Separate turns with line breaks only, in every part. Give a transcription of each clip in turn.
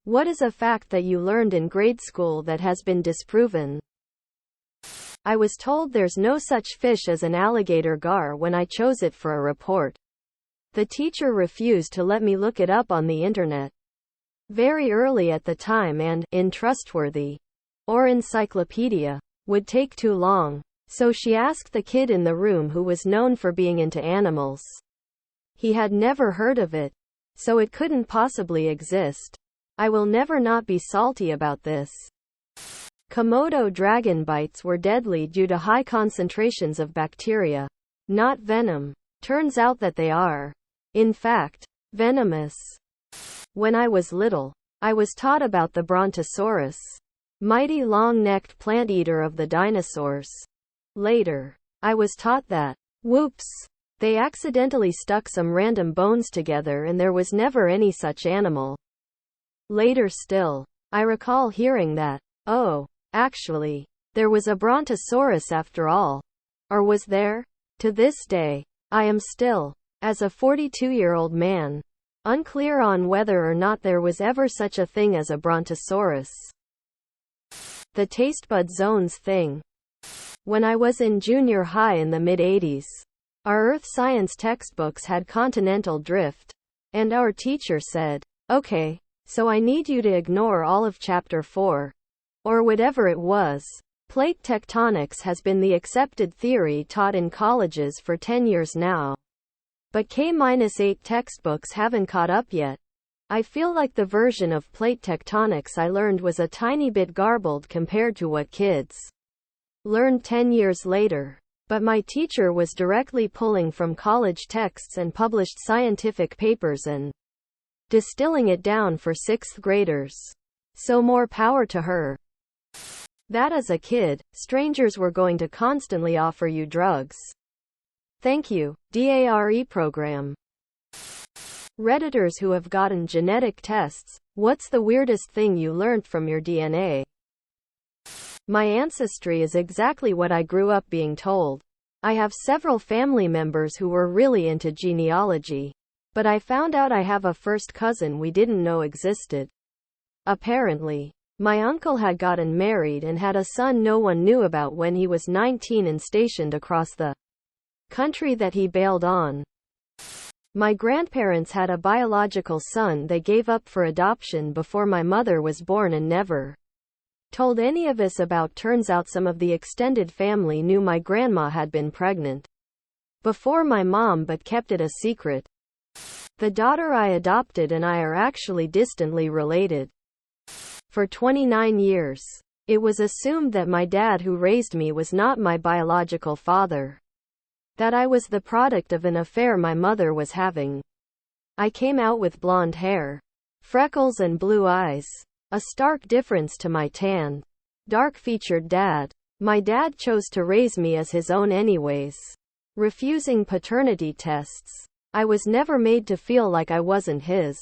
What is a fact that you learned in grade school that has been disproven? I was told there's no such fish as an alligator gar when I chose it for a report. The teacher refused to let me look it up on the internet. Very early at the time, and in trustworthy or encyclopedia would take too long. So she asked the kid in the room who was known for being into animals. He had never heard of it, so it couldn't possibly exist. I will never not be salty about this. Komodo dragon bites were deadly due to high concentrations of bacteria, not venom. Turns out that they are, in fact, venomous. When I was little, I was taught about the Brontosaurus, mighty long-necked plant eater of the dinosaurs. Later, I was taught that, whoops, they accidentally stuck some random bones together and there was never any such animal. Later still, I recall hearing that, oh, actually, there was a Brontosaurus after all. Or was there? To this day, I am still, as a 42-year-old man, unclear on whether or not there was ever such a thing as a Brontosaurus. The taste bud zones thing. When I was in junior high in the mid-80s, our earth science textbooks had continental drift, and our teacher said, okay, so I need you to ignore all of chapter 4. Or whatever it was. Plate tectonics has been the accepted theory taught in colleges for 10 years now. But K-8 textbooks haven't caught up yet. I feel like the version of plate tectonics I learned was a tiny bit garbled compared to what kids learned 10 years later. But my teacher was directly pulling from college texts and published scientific papers and distilling it down for 6th graders. So more power to her. That as a kid, strangers were going to constantly offer you drugs. Thank you, DARE program. Redditors who have gotten genetic tests, what's the weirdest thing you learned from your DNA? My ancestry is exactly what I grew up being told. I have several family members who were really into genealogy. But I found out I have a first cousin we didn't know existed. Apparently, my uncle had gotten married and had a son no one knew about when he was 19 and stationed across the country that he bailed on. My grandparents had a biological son they gave up for adoption before my mother was born and never told any of us about. Turns out some of the extended family knew my grandma had been pregnant before my mom but kept it a secret. The daughter I adopted and I are actually distantly related. For 29 years, it was assumed that my dad who raised me was not my biological father. That I was the product of an affair my mother was having. I came out with blonde hair, freckles and blue eyes. A stark difference to my tan, dark-featured dad. My dad chose to raise me as his own anyways, refusing paternity tests. I was never made to feel like I wasn't his.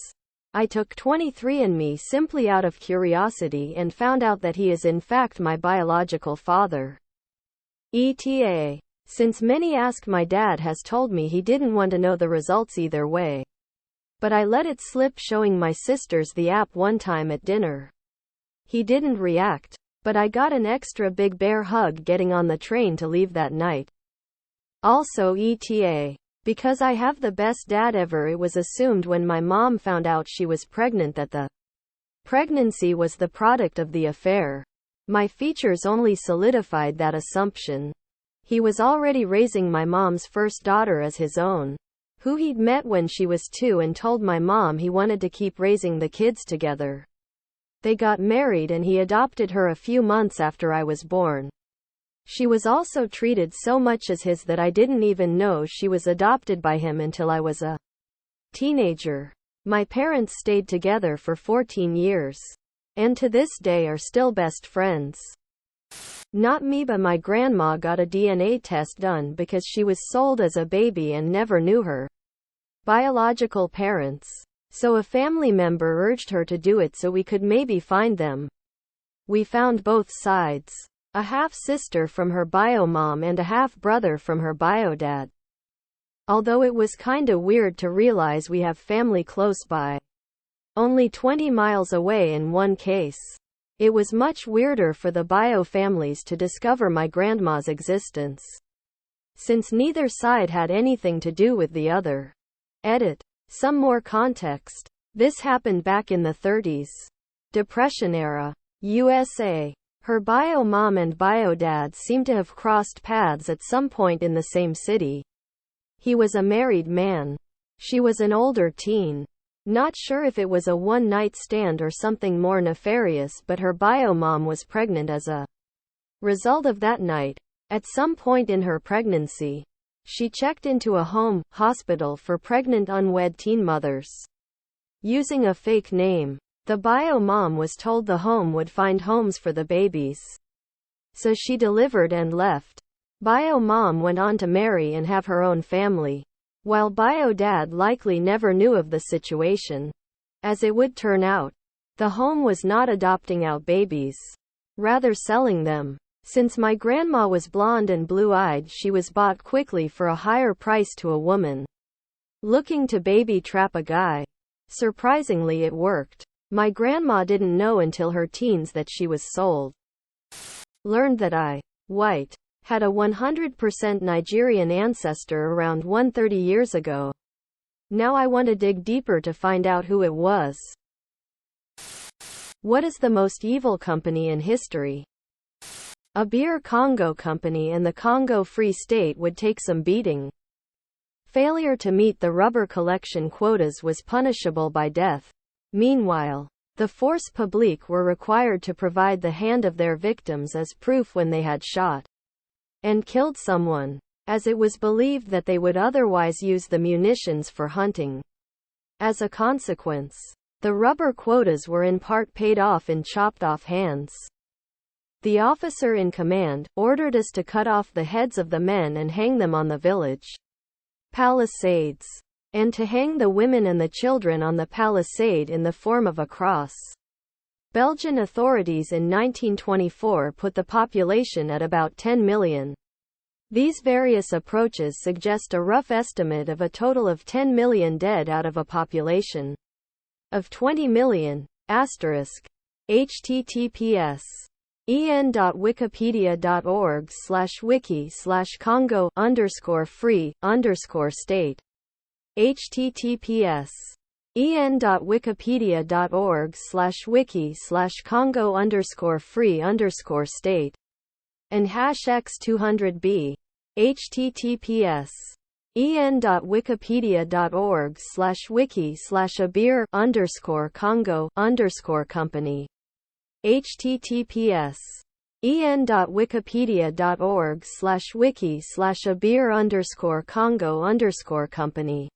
I took 23andMe simply out of curiosity and found out that he is in fact my biological father. ETA. Since many ask, my dad has told me he didn't want to know the results either way. But I let it slip showing my sisters the app one time at dinner. He didn't react, but I got an extra big bear hug getting on the train to leave that night. Also ETA. Because I have the best dad ever, it was assumed when my mom found out she was pregnant that the pregnancy was the product of the affair. My features only solidified that assumption. He was already raising my mom's first daughter as his own, who he'd met when she was 2 and told my mom he wanted to keep raising the kids together. They got married and he adopted her a few months after I was born. She was also treated so much as his that I didn't even know she was adopted by him until I was a teenager. My parents stayed together for 14 years. And to this day are still best friends. Not me, but my grandma got a DNA test done because she was sold as a baby and never knew her biological parents. So a family member urged her to do it so we could maybe find them. We found both sides. A half-sister from her bio-mom and a half-brother from her bio-dad. Although it was kinda weird to realize we have family close by. only 20 miles away in one case. It was much weirder for the bio families to discover my grandma's existence, since neither side had anything to do with the other. Edit. Some more context. This happened back in the 30s. Depression era. USA. Her bio mom and bio dad seem to have crossed paths at some point in the same city. He was a married man. She was an older teen. Not sure if it was a one-night stand or something more nefarious, but her bio mom was pregnant as a result of that night. At some point in her pregnancy, she checked into a hospital for pregnant unwed teen mothers, using a fake name. The bio mom was told the home would find homes for the babies, so she delivered and left. Bio mom went on to marry and have her own family, while bio dad likely never knew of the situation. As it would turn out, the home was not adopting out babies, rather selling them. Since my grandma was blonde and blue-eyed, she was bought quickly for a higher price to a woman looking to baby trap a guy. Surprisingly, it worked. My grandma didn't know until her teens that she was sold. Learned that I, white, had a 100% Nigerian ancestor around 130 years ago. Now I want to dig deeper to find out who it was. What is the most evil company in history? A beer Congo company in the Congo Free State would take some beating. Failure to meet the rubber collection quotas was punishable by death. Meanwhile, the force publique were required to provide the hand of their victims as proof when they had shot and killed someone, as it was believed that they would otherwise use the munitions for hunting. As a consequence, the rubber quotas were in part paid off in chopped off hands. The officer in command ordered us to cut off the heads of the men and hang them on the village palisades, and to hang the women and the children on the palisade in the form of a cross. Belgian authorities in 1924 put the population at about 10 million. These various approaches suggest a rough estimate of a total of 10 million dead out of a population of 20 million. https en.wikipedia.org/wiki/congo_free_state https en.wikipedia.org/wiki/congo_free_state and #x200b https en.wikipedia.org/wiki/abir_congo_company https en.wikipedia.org/wiki/abir_congo_company.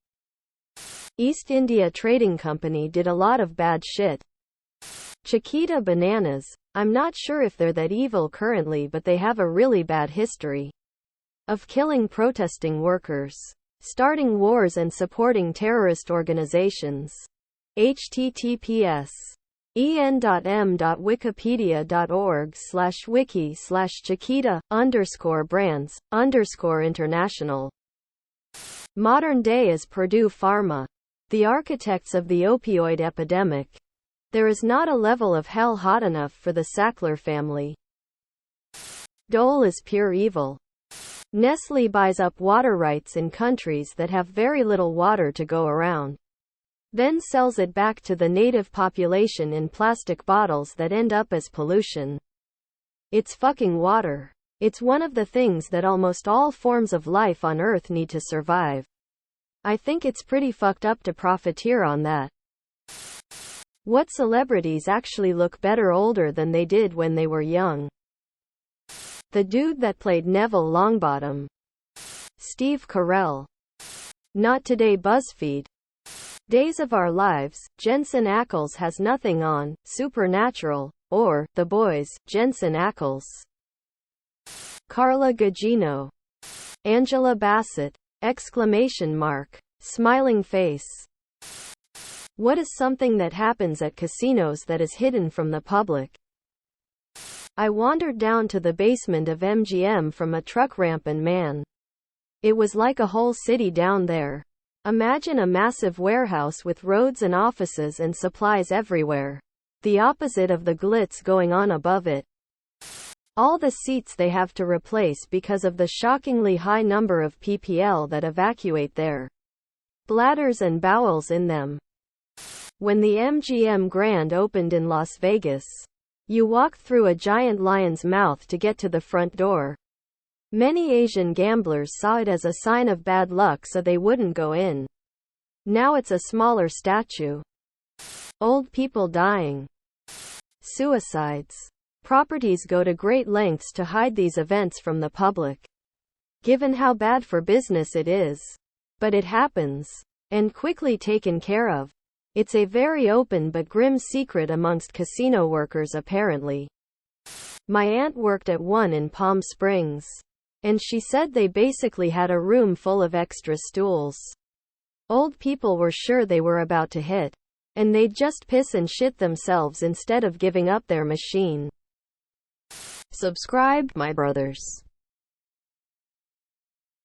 East India Trading Company did a lot of bad shit. Chiquita bananas. I'm not sure if they're that evil currently, but they have a really bad history of killing protesting workers, starting wars and supporting terrorist organizations. https en.m.wikipedia.org/wiki/chiquita_brands_international. Modern day is Purdue Pharma, the architects of the opioid epidemic. There is not a level of hell hot enough for the Sackler family. Dole is pure evil. Nestle buys up water rights in countries that have very little water to go around, then sells it back to the native population in plastic bottles that end up as pollution. It's fucking water. It's one of the things that almost all forms of life on Earth need to survive. I think it's pretty fucked up to profiteer on that. What celebrities actually look better older than they did when they were young? The dude that played Neville Longbottom. Steve Carell. Not Today BuzzFeed. Days of Our Lives, Jensen Ackles has nothing on, Supernatural, or, The Boys, Jensen Ackles. Carla Gugino. Angela Bassett. Exclamation mark. Smiling face. What is something that happens at casinos that is hidden from the public? I wandered down to the basement of MGM from a truck ramp, and man, it was like a whole city down there. Imagine a massive warehouse with roads and offices and supplies everywhere. The opposite of the glitz going on above it. All the seats they have to replace because of the shockingly high number of ppl that evacuate their bladders and bowels in them. When the MGM Grand opened in Las Vegas, you walked through a giant lion's mouth to get to the front door. Many Asian gamblers saw it as a sign of bad luck, so they wouldn't go in. Now it's a smaller statue. Old people dying. Suicides. Properties go to great lengths to hide these events from the public, given how bad for business it is. But it happens. And quickly taken care of. It's a very open but grim secret amongst casino workers apparently. My aunt worked at one in Palm Springs. And she said they basically had a room full of extra stools. Old people were sure they were about to hit. And they'd just piss and shit themselves instead of giving up their machine. Subscribe, my brothers.